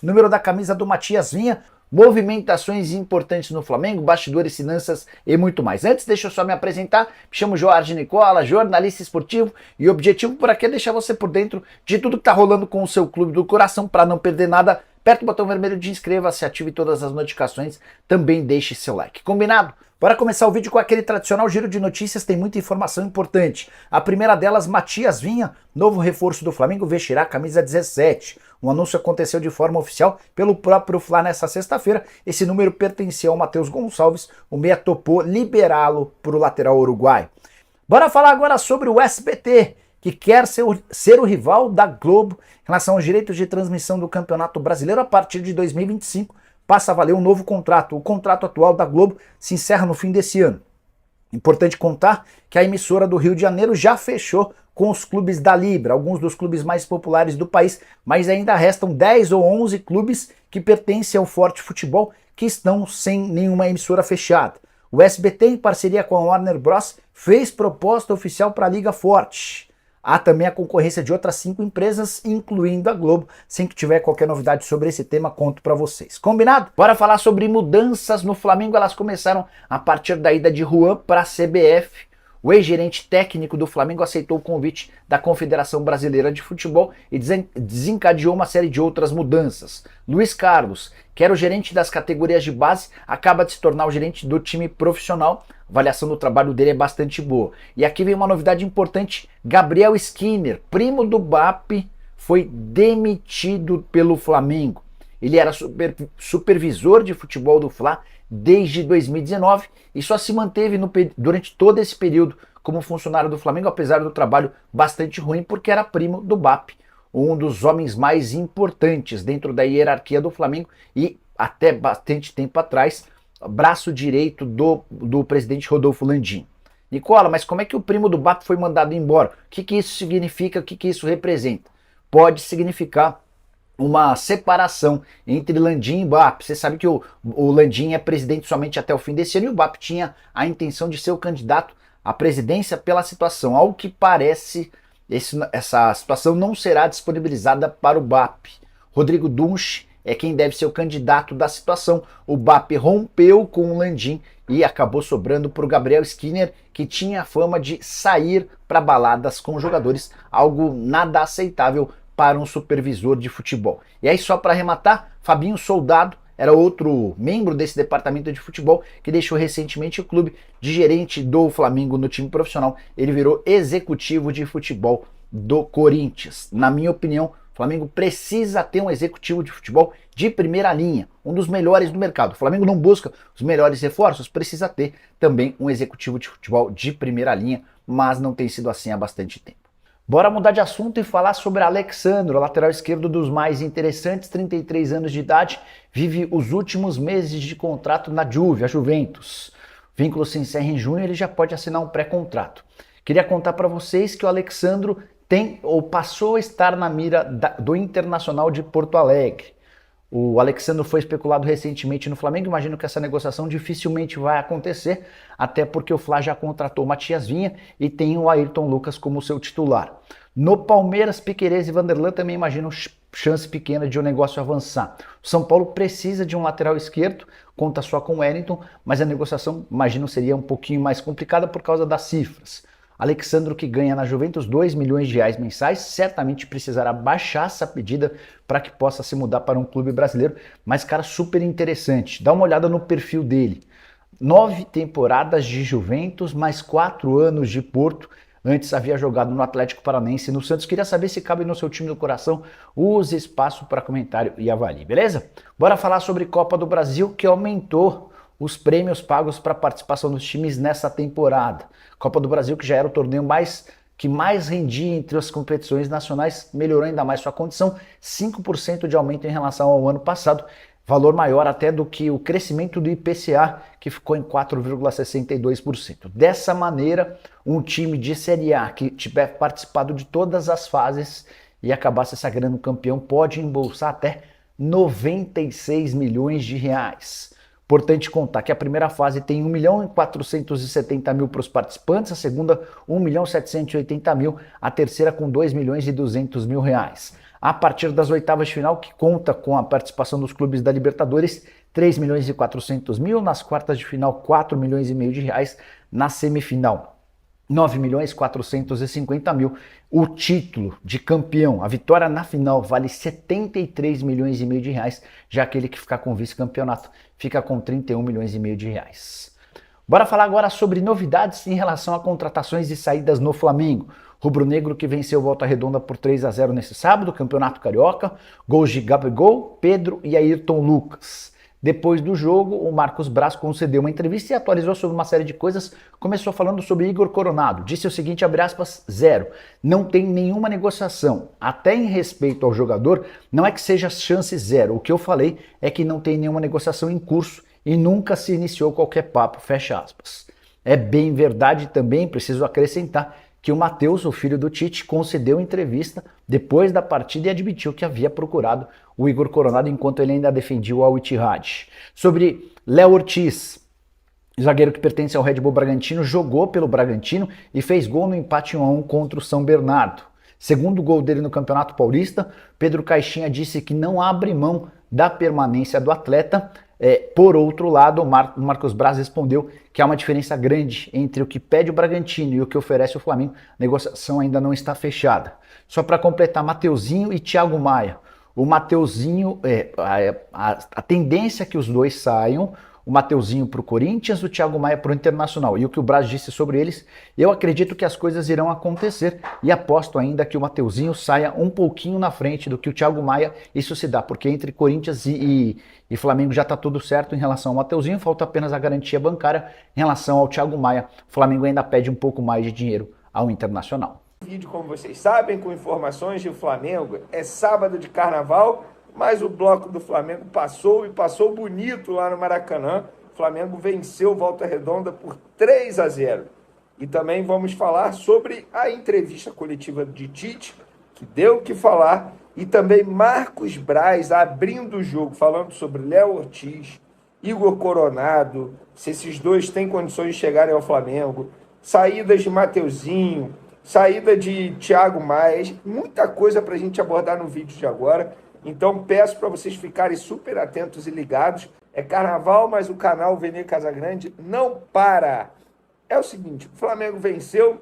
Número da camisa do Matias Vinha, movimentações importantes no Flamengo, bastidores, finanças e muito mais. Antes, deixa eu só me apresentar. Me chamo Jorge Nicola, jornalista esportivo, e o objetivo por aqui é deixar você por dentro de tudo que está rolando com o seu clube do coração. Para não perder nada, aperta o botão vermelho de inscreva-se, ative todas as notificações, também deixe seu like. Combinado? Bora começar o vídeo com aquele tradicional giro de notícias, tem muita informação importante. A primeira delas, Matias Vinha, novo reforço do Flamengo, vestirá a camisa 17. Um anúncio aconteceu de forma oficial pelo próprio Fla nessa sexta-feira. Esse número pertencia ao Matheus Gonçalves, o meia topou liberá-lo para o lateral uruguaio. Bora falar agora sobre o SBT, que quer ser o rival da Globo em relação aos direitos de transmissão do Campeonato Brasileiro a partir de 2025. Passa a valer um novo contrato. O contrato atual da Globo se encerra no fim desse ano. Importante contar que a emissora do Rio de Janeiro já fechou com os clubes da Libra, alguns dos clubes mais populares do país, mas ainda restam 10 ou 11 clubes que pertencem ao Forte Futebol que estão sem nenhuma emissora fechada. O SBT, em parceria com a Warner Bros., fez proposta oficial para a Liga Forte. Há também a concorrência de outras 5 empresas, incluindo a Globo. Sem que tiver qualquer novidade sobre esse tema, conto para vocês. Combinado? Bora falar sobre mudanças no Flamengo. Elas começaram a partir da ida de Juan para a CBF. O ex-gerente técnico do Flamengo aceitou o convite da Confederação Brasileira de Futebol e desencadeou uma série de outras mudanças. Luiz Carlos, que era o gerente das categorias de base, acaba de se tornar o gerente do time profissional. A avaliação do trabalho dele é bastante boa. E aqui vem uma novidade importante. Gabriel Skinner, primo do BAP, foi demitido pelo Flamengo. Ele era supervisor de futebol do Fla desde 2019 e só se manteve durante todo esse período como funcionário do Flamengo, apesar do trabalho bastante ruim, porque era primo do BAP, um dos homens mais importantes dentro da hierarquia do Flamengo e até bastante tempo atrás, braço direito do presidente Rodolfo Landim. Nicola, mas como é que o primo do BAP foi mandado embora? O que isso significa? O que isso representa? Pode significar uma separação entre Landim e BAP. Você sabe que o Landim é presidente somente até o fim desse ano e o BAP tinha a intenção de ser o candidato à presidência pela situação. Ao que parece, essa situação não será disponibilizada para o BAP. Rodrigo Dunche é quem deve ser o candidato da situação. O BAP rompeu com o Landim e acabou sobrando para o Gabriel Skinner, que tinha a fama de sair para baladas com jogadores, algo nada aceitável para um supervisor de futebol. E aí, só para arrematar, Fabinho Soldado era outro membro desse departamento de futebol que deixou recentemente o clube de gerente do Flamengo no time profissional. Ele virou executivo de futebol do Corinthians. Na minha opinião, o Flamengo precisa ter um executivo de futebol de primeira linha, um dos melhores do mercado. O Flamengo não busca os melhores reforços, precisa ter também um executivo de futebol de primeira linha, mas não tem sido assim há bastante tempo. Bora mudar de assunto e falar sobre Alexandro, lateral esquerdo dos mais interessantes, 33 anos de idade, vive os últimos meses de contrato na Juve, a Juventus. O vínculo se encerra em junho e ele já pode assinar um pré-contrato. Queria contar para vocês que o Alexandro tem ou passou a estar na mira do Internacional de Porto Alegre. O Alexandro foi especulado recentemente no Flamengo, imagino que essa negociação dificilmente vai acontecer, até porque o Fla já contratou o Matias Vinha e tem o Ayrton Lucas como seu titular. No Palmeiras, Piquerez e Vanderlan também imaginam chance pequena de o negócio avançar. O São Paulo precisa de um lateral esquerdo, conta só com o Wellington, mas a negociação, imagino, seria um pouquinho mais complicada por causa das cifras. Alexandro, que ganha na Juventus 2 milhões de reais mensais, certamente precisará baixar essa pedida para que possa se mudar para um clube brasileiro, mas cara, super interessante. Dá uma olhada no perfil dele. 9 temporadas de Juventus, mais 4 anos de Porto. Antes havia jogado no Atlético Paranaense e no Santos. Queria saber se cabe no seu time do coração. Use espaço para comentário e avalie, beleza? Bora falar sobre Copa do Brasil, que aumentou os prêmios pagos para participação dos times nessa temporada. Copa do Brasil, que já era o torneio que mais rendia entre as competições nacionais, melhorou ainda mais sua condição, 5% de aumento em relação ao ano passado, valor maior até do que o crescimento do IPCA, que ficou em 4,62%. Dessa maneira, um time de Série A que tiver participado de todas as fases e acabar se sagrando campeão pode embolsar até 96 milhões de reais. Importante contar que a primeira fase tem 1.470.000 para os participantes, a segunda 1.780.000, a terceira com 2.200.000 reais. A partir das oitavas de final, que conta com a participação dos clubes da Libertadores, 3 milhões e 400 mil, nas quartas de final 4 milhões e meio de reais, na semifinal 9 milhões 450 mil. O título de campeão, a vitória na final, vale 73 milhões e meio de reais, já aquele que ficar com vice-campeonato fica com 31 milhões e meio de reais. Bora falar agora sobre novidades em relação a contratações e saídas no Flamengo. Rubro-negro que venceu Volta Redonda por 3-0 nesse sábado, Campeonato Carioca, gols de Gabigol, Pedro e Ayrton Lucas. Depois do jogo, o Marcos Braz concedeu uma entrevista e atualizou sobre uma série de coisas. Começou falando sobre Igor Coronado. Disse o seguinte, abre aspas, 0. Não tem nenhuma negociação. Até em respeito ao jogador, não é que seja chance 0. O que eu falei é que não tem nenhuma negociação em curso e nunca se iniciou qualquer papo, fecha aspas. É bem verdade também, preciso acrescentar, que o Matheus, o filho do Tite, concedeu entrevista depois da partida e admitiu que havia procurado o Igor Coronado enquanto ele ainda defendia o Al Ittihad. Sobre Léo Ortiz, zagueiro que pertence ao Red Bull Bragantino, jogou pelo Bragantino e fez gol no empate 1-1 contra o São Bernardo. Segundo gol dele no Campeonato Paulista, Pedro Caixinha disse que não abre mão da permanência do atleta. Por outro lado, o Marcos Braz respondeu que há uma diferença grande entre o que pede o Bragantino e o que oferece o Flamengo. A negociação ainda não está fechada. Só para completar, Mateuzinho e Thiago Maia. O Mateuzinho, a tendência é que os dois saiam, o Mateuzinho para o Corinthians, o Thiago Maia para o Internacional. E o que o Braz disse sobre eles, eu acredito que as coisas irão acontecer e aposto ainda que o Mateuzinho saia um pouquinho na frente do que o Thiago Maia. Isso se dá, porque entre Corinthians e Flamengo já está tudo certo em relação ao Mateuzinho, falta apenas a garantia bancária. Em relação ao Thiago Maia, o Flamengo ainda pede um pouco mais de dinheiro ao Internacional. Vídeo, como vocês sabem, com informações do Flamengo, é sábado de carnaval, mas o bloco do Flamengo passou e passou bonito lá no Maracanã. O Flamengo venceu Volta Redonda por 3-0. E também vamos falar sobre a entrevista coletiva de Tite, que deu o que falar, e também Marcos Braz abrindo o jogo, falando sobre Léo Ortiz, Igor Coronado, se esses dois têm condições de chegarem ao Flamengo, saídas de Mateuzinho, saída de Thiago Maia, muita coisa para a gente abordar no vídeo de agora. Então peço para vocês ficarem super atentos e ligados. É carnaval, mas o canal Vene Casagrande não para. É o seguinte, o Flamengo venceu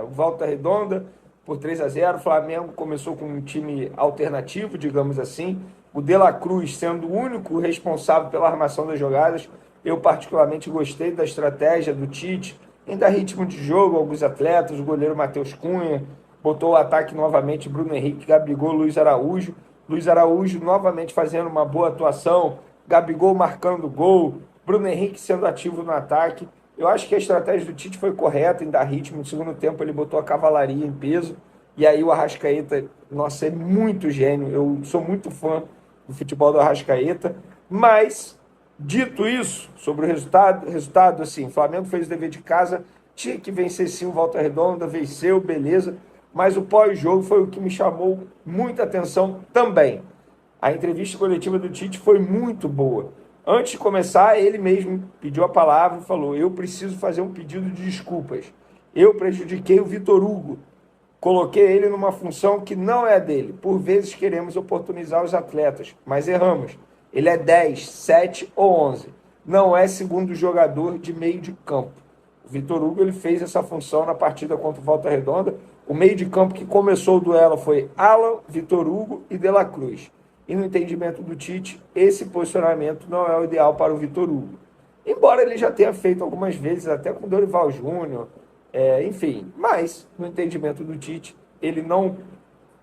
o Volta Redonda por 3-0. O Flamengo começou com um time alternativo, digamos assim. O De La Cruz sendo o único responsável pela armação das jogadas. Eu particularmente gostei da estratégia do Tite em dar ritmo de jogo a alguns atletas. O goleiro Matheus Cunha botou o ataque novamente, Bruno Henrique, Gabigol, Luiz Araújo. Luiz Araújo novamente fazendo uma boa atuação, Gabigol marcando gol, Bruno Henrique sendo ativo no ataque. Eu acho que a estratégia do Tite foi correta em dar ritmo. No segundo tempo ele botou a cavalaria em peso, e aí o Arrascaeta, nossa, é muito gênio. Eu sou muito fã do futebol do Arrascaeta, mas dito isso, sobre o resultado assim, o Flamengo fez o dever de casa, tinha que vencer sim o Volta Redonda, venceu, beleza, mas o pós-jogo foi o que me chamou muita atenção também. A entrevista coletiva do Tite foi muito boa. Antes de começar, ele mesmo pediu a palavra e falou: eu preciso fazer um pedido de desculpas. Eu prejudiquei o Vitor Hugo. Coloquei ele numa função que não é dele. Por vezes queremos oportunizar os atletas, mas erramos. Ele é 10, 7 ou 11. Não é segundo jogador de meio de campo. O Vitor Hugo ele fez essa função na partida contra o Volta Redonda. O meio de campo que começou o duelo foi Alan, Vitor Hugo e De La Cruz. E no entendimento do Tite, esse posicionamento não é o ideal para o Vitor Hugo. Embora ele já tenha feito algumas vezes, até com o Dorival Júnior, enfim. Mas, no entendimento do Tite, ele não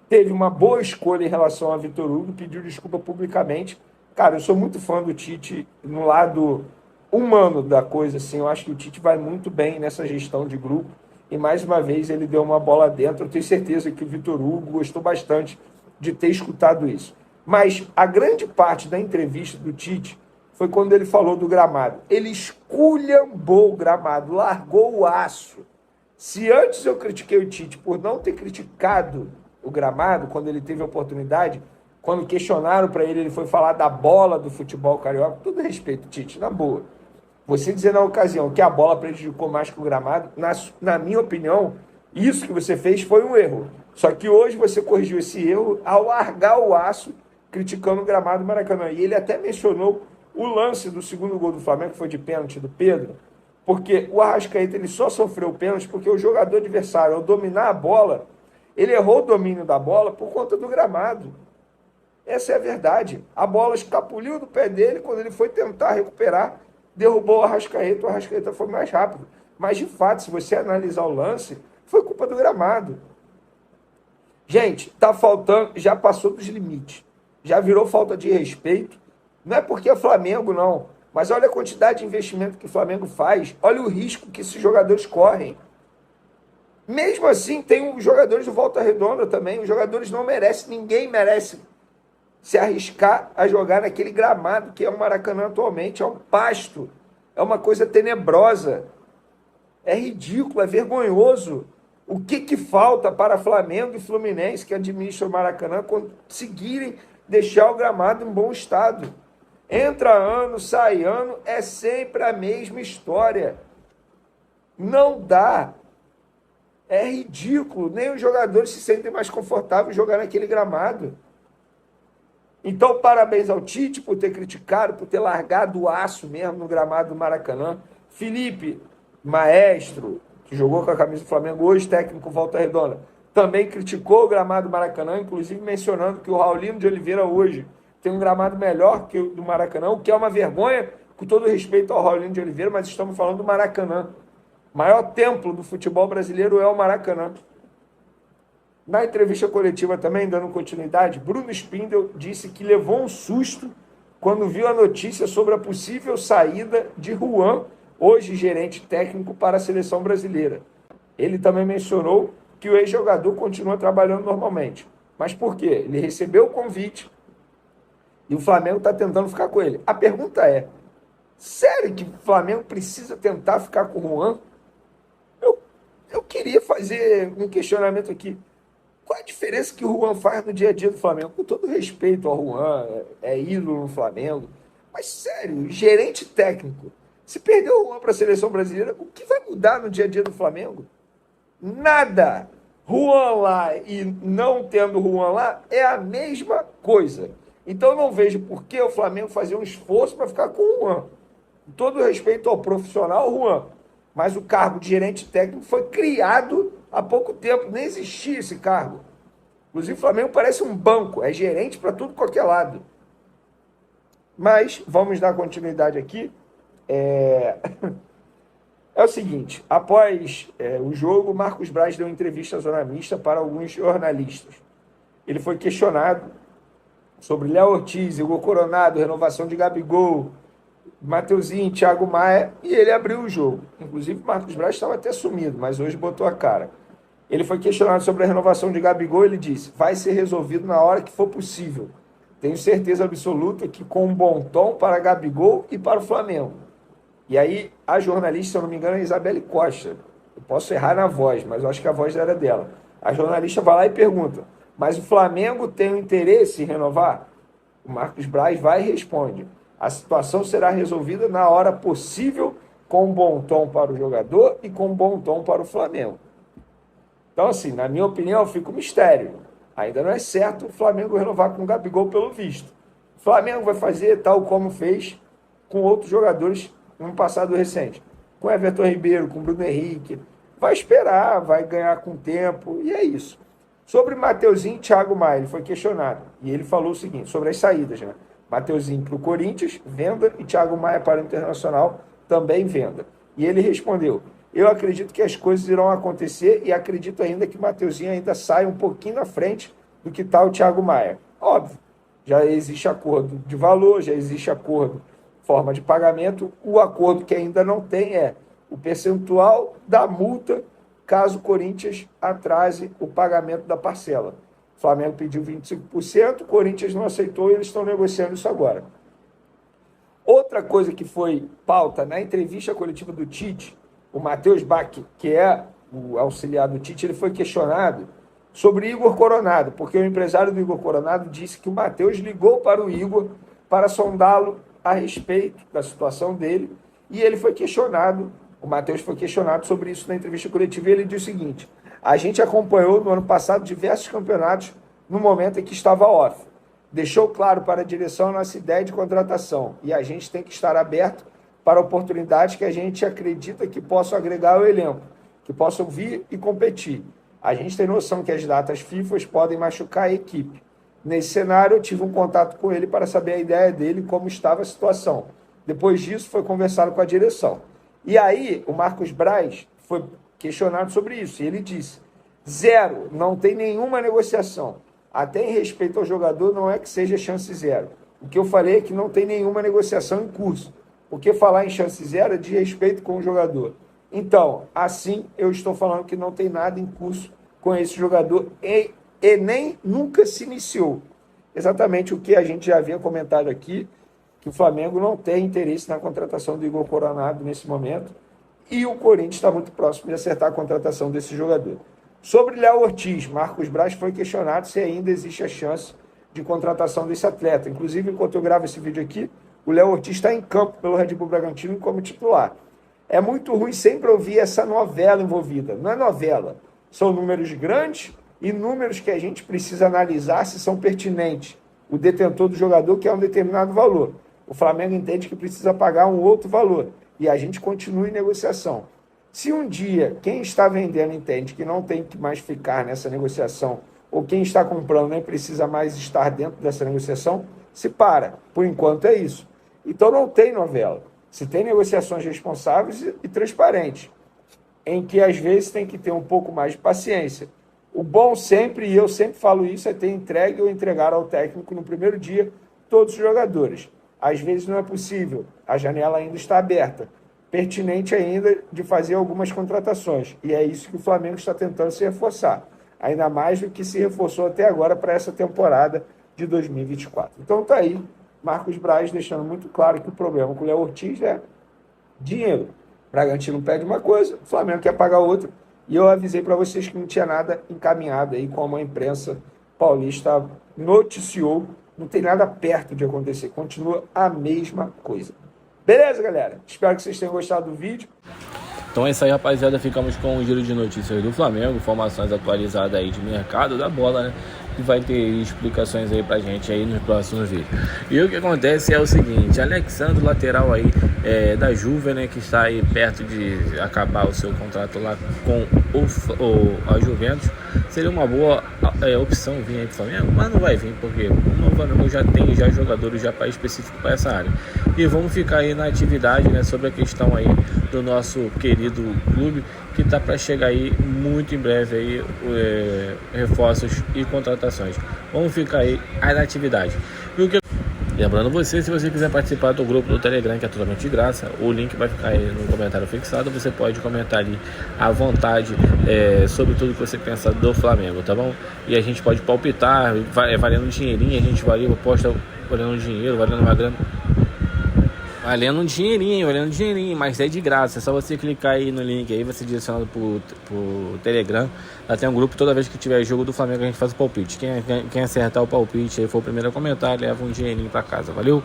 teve uma boa escolha em relação a Vitor Hugo, pediu desculpa publicamente. Cara, eu sou muito fã do Tite no lado humano da coisa, assim. Eu acho que o Tite vai muito bem nessa gestão de grupo. E mais uma vez ele deu uma bola dentro. Eu tenho certeza que o Vitor Hugo gostou bastante de ter escutado isso. Mas a grande parte da entrevista do Tite foi quando ele falou do gramado. Ele esculhambou o gramado, largou o aço. Se antes eu critiquei o Tite por não ter criticado o gramado, quando ele teve a oportunidade, quando questionaram para ele, ele foi falar da bola do futebol carioca. Tudo respeito, Tite, na boa. Você dizer na ocasião que a bola prejudicou mais que o gramado, na minha opinião, isso que você fez foi um erro. Só que hoje você corrigiu esse erro ao largar o aço, criticando o gramado do Maracanã. E ele até mencionou o lance do segundo gol do Flamengo, que foi de pênalti do Pedro, porque o Arrascaeta ele só sofreu o pênalti porque o jogador adversário, ao dominar a bola, ele errou o domínio da bola por conta do gramado. Essa é a verdade. A bola escapuliu do pé dele, quando ele foi tentar recuperar, derrubou o Arrascaeta foi mais rápido. Mas, de fato, se você analisar o lance, foi culpa do gramado. Gente, tá faltando, já passou dos limites. Já virou falta de respeito. Não é porque é Flamengo, não. Mas olha a quantidade de investimento que o Flamengo faz. Olha o risco que esses jogadores correm. Mesmo assim, tem os jogadores do Volta Redonda também. Os jogadores não merecem, ninguém merece se arriscar a jogar naquele gramado que é o Maracanã atualmente. É um pasto. É uma coisa tenebrosa. É ridículo, é vergonhoso. O que falta para Flamengo e Fluminense, que administram o Maracanã, conseguirem deixar o gramado em bom estado? Entra ano, sai ano, é sempre a mesma história. Não dá. É ridículo. Nem os jogadores se sentem mais confortáveis jogar naquele gramado. Então, parabéns ao Tite por ter criticado, por ter largado o aço mesmo no gramado do Maracanã. Felipe, maestro, que jogou com a camisa do Flamengo hoje, técnico Volta Redonda, também criticou o gramado do Maracanã, inclusive mencionando que o Raulino de Oliveira hoje tem um gramado melhor que o do Maracanã, o que é uma vergonha, com todo respeito ao Raulino de Oliveira, mas estamos falando do Maracanã. O maior templo do futebol brasileiro é o Maracanã. Na entrevista coletiva também, dando continuidade, Bruno Spindel disse que levou um susto quando viu a notícia sobre a possível saída de Juan, hoje gerente técnico, para a seleção brasileira. Ele também mencionou que o ex-jogador continua trabalhando normalmente. Mas por quê? Ele recebeu o convite e o Flamengo está tentando ficar com ele. A pergunta é, sério que o Flamengo precisa tentar ficar com o Juan? Eu queria fazer um questionamento aqui. Qual a diferença que o Juan faz no dia a dia do Flamengo? Com todo respeito ao Juan, é ídolo no Flamengo. Mas sério, gerente técnico, se perder o Juan para a seleção brasileira, o que vai mudar no dia a dia do Flamengo? Nada. Juan lá e não tendo Juan lá é a mesma coisa. Então eu não vejo por que o Flamengo fazer um esforço para ficar com o Juan. Com todo respeito ao profissional Juan, mas o cargo de gerente técnico foi criado há pouco tempo, nem existia esse cargo. Inclusive o Flamengo parece um banco, é gerente para tudo qualquer lado. Mas vamos dar continuidade aqui. É o seguinte, após o jogo, Marcos Braz deu entrevista à Zona Mista para alguns jornalistas. Ele foi questionado sobre Léo Ortiz, Igor Coronado, renovação de Gabigol, Mateuzinho, Thiago Maia, e ele abriu o jogo. Inclusive, Marcos Braz estava até sumido, mas hoje botou a cara. Ele foi questionado sobre a renovação de Gabigol, ele disse, vai ser resolvido na hora que for possível. Tenho certeza absoluta que com um bom tom para Gabigol e para o Flamengo. E aí, a jornalista, se eu não me engano, é Isabelle Costa. Eu posso errar na voz, mas eu acho que a voz era dela. A jornalista vai lá e pergunta, mas o Flamengo tem um interesse em renovar? O Marcos Braz vai e responde, a situação será resolvida na hora possível, com um bom tom para o jogador e com um bom tom para o Flamengo. Então, assim, na minha opinião, fica um mistério. Ainda não é certo o Flamengo renovar com o Gabigol pelo visto. O Flamengo vai fazer tal como fez com outros jogadores no passado recente. Com Everton Ribeiro, com Bruno Henrique. Vai esperar, vai ganhar com o tempo, e é isso. Sobre Mateuzinho e Thiago Maia, ele foi questionado. E ele falou o seguinte, sobre as saídas, né? Mateuzinho para o Corinthians, venda, e Thiago Maia para o Internacional, também venda. E ele respondeu, eu acredito que as coisas irão acontecer e acredito ainda que o Mateuzinho ainda sai um pouquinho na frente do que está o Thiago Maia. Óbvio, já existe acordo de valor, já existe acordo forma de pagamento. O acordo que ainda não tem é o percentual da multa caso o Corinthians atrase o pagamento da parcela. O Flamengo pediu 25%, o Corinthians não aceitou e eles estão negociando isso agora. Outra coisa que foi pauta na entrevista coletiva do Tite, o Matheus Bach, que é o auxiliar do Tite, ele foi questionado sobre Igor Coronado, porque o empresário do Igor Coronado disse que o Matheus ligou para o Igor para sondá-lo a respeito da situação dele, e ele foi questionado, o Matheus foi questionado sobre isso na entrevista coletiva, e ele disse o seguinte, A gente acompanhou no ano passado diversos campeonatos no momento em que estava off. Deixou claro para a direção a nossa ideia de contratação e a gente tem que estar aberto para oportunidades que a gente acredita que possam agregar ao elenco, que possam vir e competir. A gente tem noção que as datas FIFA podem machucar a equipe. Nesse cenário, eu tive um contato com ele para saber a ideia dele e como estava a situação. Depois disso, foi conversado com a direção. E aí, o Marcos Braz foi questionado sobre isso. E ele disse, 0, não tem nenhuma negociação. Até em respeito ao jogador, não é que seja chance 0. O que eu falei é que não tem nenhuma negociação em curso. Porque falar em chance 0 é de respeito com o jogador. Então, assim, eu estou falando que não tem nada em curso com esse jogador e nem nunca se iniciou. Exatamente o que a gente já havia comentado aqui, que o Flamengo não tem interesse na contratação do Igor Coronado nesse momento e o Corinthians está muito próximo de acertar a contratação desse jogador. Sobre Léo Ortiz, Marcos Braz foi questionado se ainda existe a chance de contratação desse atleta. Inclusive, enquanto eu gravo esse vídeo aqui, o Léo Ortiz está em campo pelo Red Bull Bragantino como titular. É muito ruim sempre ouvir essa novela envolvida. Não é novela, são números grandes e números que a gente precisa analisar se são pertinentes. O detentor do jogador quer um determinado valor. O Flamengo entende que precisa pagar um outro valor e a gente continua em negociação. Se um dia quem está vendendo entende que não tem que mais ficar nessa negociação ou quem está comprando nem precisa mais estar dentro dessa negociação, se para. Por enquanto é isso. Então não tem novela. Se tem negociações responsáveis e transparentes, em que às vezes tem que ter um pouco mais de paciência. O bom sempre, e eu sempre falo isso, é ter entregue ou entregar ao técnico no primeiro dia todos os jogadores. Às vezes não é possível, a janela ainda está aberta. Pertinente ainda de fazer algumas contratações. E é isso que o Flamengo está tentando se reforçar. Ainda mais do que se reforçou até agora para essa temporada de 2024. Então tá aí, Marcos Braz deixando muito claro que o problema com o Léo Ortiz é dinheiro. O Bragantino pede uma coisa, o Flamengo quer pagar outra. E eu avisei para vocês que não tinha nada encaminhado aí, como a imprensa paulista noticiou. Não tem nada perto de acontecer. Continua a mesma coisa. Beleza, galera? Espero que vocês tenham gostado do vídeo. Então é isso aí, rapaziada. Ficamos com um giro de notícias do Flamengo, informações atualizadas aí de mercado da bola, né? E vai ter explicações aí pra gente aí nos próximos vídeos. E o que acontece é o seguinte: Alexandre, lateral aí da Juve, né? Que está aí perto de acabar o seu contrato lá com a Juventus. Seria uma boa opção vir aí pro Flamengo, mas não vai vir, porque o Flamengo já tem jogadores já específicos para essa área. E vamos ficar aí na atividade, né? Sobre a questão aí do nosso querido clube, que tá para chegar aí muito em breve aí reforços e contratações. Vamos ficar aí na atividade. Lembrando você, se você quiser participar do grupo do Telegram, que é totalmente de graça, o link vai ficar aí no comentário fixado. Você pode comentar ali à vontade sobre tudo que você pensa do Flamengo, tá bom? E a gente pode palpitar, valendo dinheirinho, a gente posta valendo dinheiro, valendo uma grana. Valendo um dinheirinho, mas é de graça. É só você clicar aí no link aí, você direcionado pro Telegram. Lá tem um grupo, toda vez que tiver jogo do Flamengo a gente faz o palpite. Quem acertar o palpite aí for o primeiro a comentar, leva um dinheirinho pra casa. Valeu?